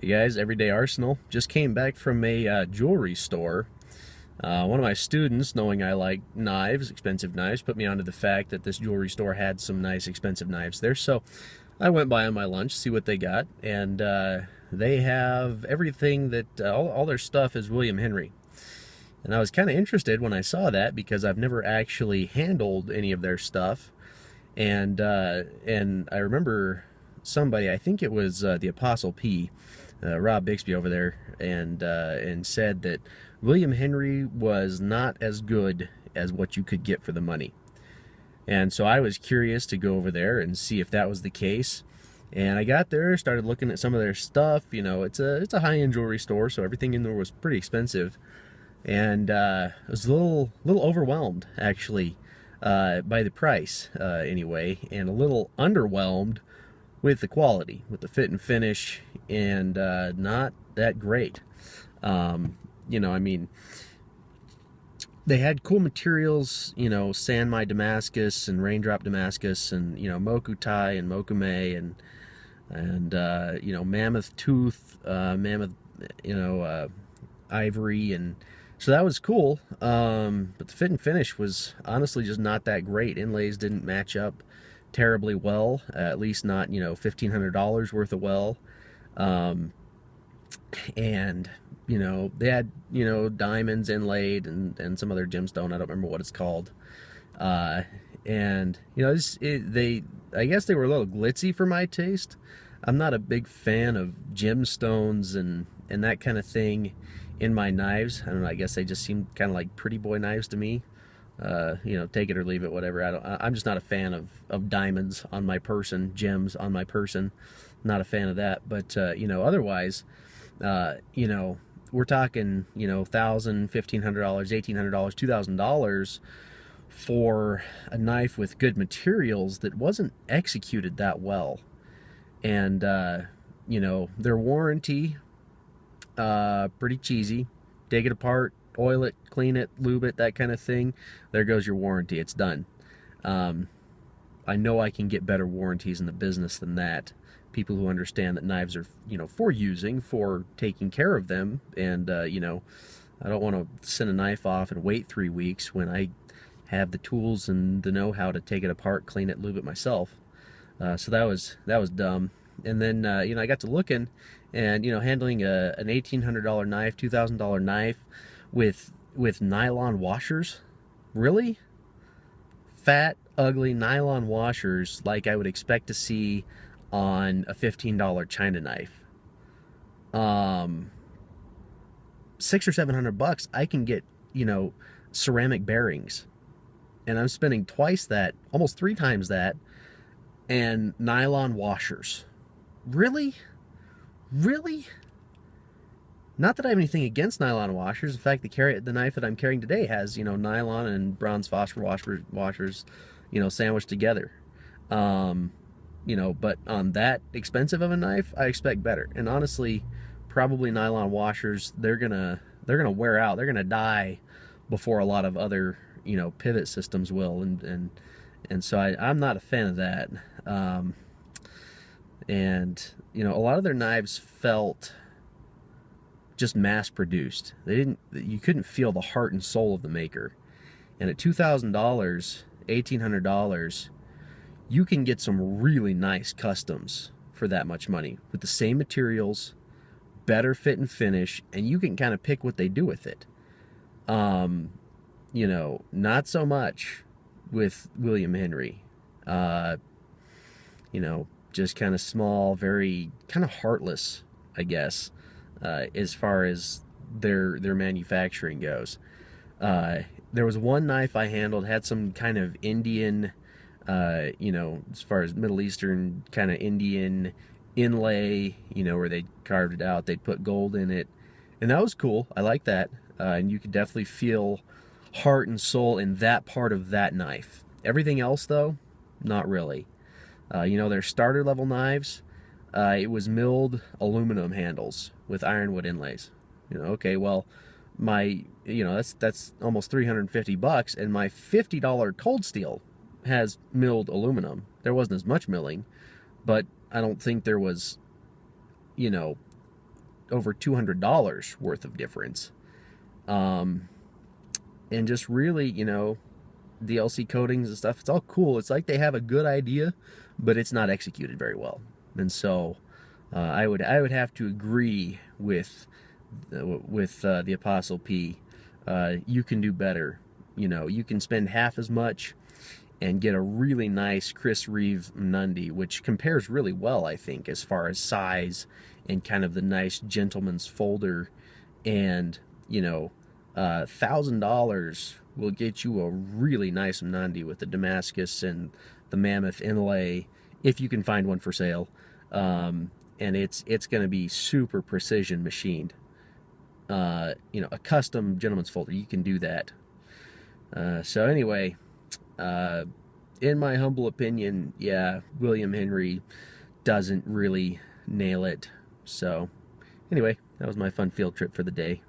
Hey guys, Everyday Arsenal. Just came back from a jewelry store. One of my students, knowing I like knives, expensive knives, put me onto the fact that this jewelry store had some nice expensive knives there. So I went by on my lunch, see what they got, and they have everything that all their stuff is William Henry. And I was kind of interested when I saw that because I've never actually handled any of their stuff. And I remember somebody, I think it was the Apostle P, Rob Bixby over there, and said that William Henry was not as good as what you could get for the money. And so I was curious to go over there and see if that was the case. And I got there, started looking at some of their stuff. You know, it's a high-end jewelry store, so everything in there was pretty expensive. And I was a little overwhelmed actually by the price anyway, and a little underwhelmed with the quality, with the fit and finish, and not that great. I mean, they had cool materials, Sanmai Damascus and Raindrop Damascus, and Moku Tai and Mokume, and Mammoth Tooth, Mammoth, Ivory, and so that was cool. But the fit and finish was honestly just not that great. Inlays didn't match up terribly well, at least not $1,500 worth of well. Um, and they had diamonds inlaid and some other gemstone. I don't remember what it's called. Uh, and they I guess they were a little glitzy for my taste. I'm not a big fan of gemstones and that kind of thing in my knives. I don't know. I guess they just seem kind of like pretty boy knives to me. Take it or leave it, whatever. I'm just not a fan of diamonds on my person, gems on my person. Not a fan of that. But otherwise, we're talking $1,000, $1,500, $1,800, $2,000 for a knife with good materials that wasn't executed that well. And their warranty, pretty cheesy. Take it apart, oil it, clean it, lube it, that kind of thing. There goes your warranty. It's done. Um, I know I can get better warranties in the business than that. People who understand that knives are, for using, for taking care of them, and I don't want to send a knife off and wait 3 weeks when I have the tools and the know-how to take it apart, clean it, lube it myself. So that was dumb. And then I got to looking, and handling an $1,800 knife, $2,000 knife with nylon washers. Really? Fat, ugly nylon washers like I would expect to see on a $15 China knife. Um, 600 or 700 bucks, I can get ceramic bearings, and I'm spending twice that, almost 3 times that, and nylon washers. Really? Really? Not that I have anything against nylon washers. In fact, the knife that I'm carrying today has nylon and bronze phosphor washers, sandwiched together. Um, but on that expensive of a knife, I expect better. And honestly, probably nylon washers, they're gonna wear out. They're gonna die before a lot of other pivot systems will, and so I'm not a fan of that. Um, and a lot of their knives felt just mass produced. You couldn't feel the heart and soul of the maker. And at $2,000, $1,800, you can get some really nice customs for that much money with the same materials, better fit and finish, and you can kind of pick what they do with it. Not so much with William Henry. Uh, just kind of small, very kind of heartless, I guess, as far as their manufacturing goes. There was one knife I handled, had some kind of Indian, as far as Middle Eastern kind of Indian inlay, where they carved it out, they'd put gold in it, and that was cool. I like that, and you could definitely feel heart and soul in that part of that knife. Everything else, though, not really. Their starter level knives, it was milled aluminum handles with ironwood inlays. Okay, well, that's almost 350 bucks, and my $50 cold steel has milled aluminum. There wasn't as much milling, but I don't think there was, you know, over $200 worth of difference. And just really, you know, DLC coatings and stuff, it's all cool. It's like they have a good idea, but it's not executed very well. And so I would have to agree with the Apostle P. You can do better. You know, you can spend half as much and get a really nice Chris Reeve Nundy, which compares really well, I think, as far as size and kind of the nice gentleman's folder. And, you know, $1,000 will get you a really nice Nundy with the Damascus and the Mammoth inlay, if you can find one for sale. And it's going to be super precision machined. You know, a custom gentleman's folder, you can do that. So anyway, in my humble opinion, yeah, William Henry doesn't really nail it. So anyway, that was my fun field trip for the day.